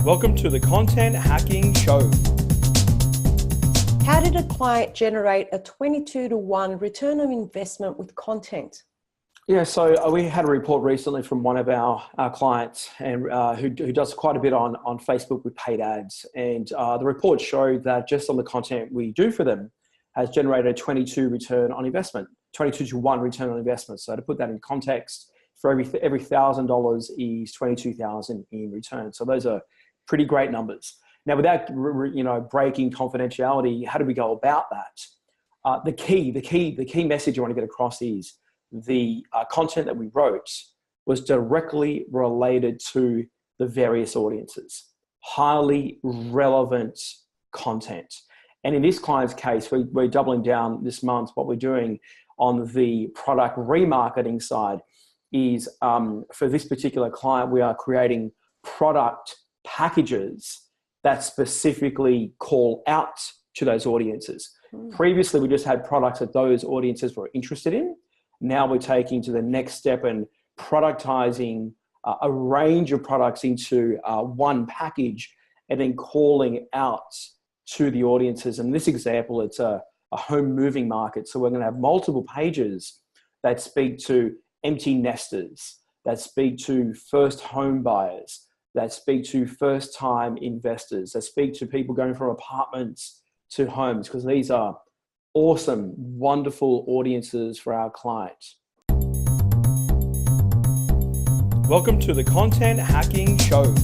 Welcome to the Content Hacking Show. How did a client generate a 22-to-1 return on investment with content? Yeah, so we had a report recently from one of our clients and who does quite a bit on Facebook with paid ads. And the report showed that just on the content we do for them has generated a 22 return on investment, 22 to 1 return on investment. So to put that in context, for every $1,000 is 22,000 in return. So those are pretty great numbers. Now, without breaking confidentiality, how do we go about that? The key message I want to get across is the content that we wrote was directly related to the various audiences, highly relevant content. And in this client's case, we're doubling down this month. What we're doing on the product remarketing side is for this particular client, we are creating product packages that specifically call out to those audiences. Previously, we just had products that those audiences were interested in. Now we're taking to the next step and productizing a range of products into one package and then calling out to the audiences. In this example, it's a home moving market. So we're going to have multiple pages that speak to empty nesters, that speak to first home buyers, that speak to first-time investors, that speak to people going from apartments to homes, because these are awesome, wonderful audiences for our clients. Welcome to the Content Hacking Show.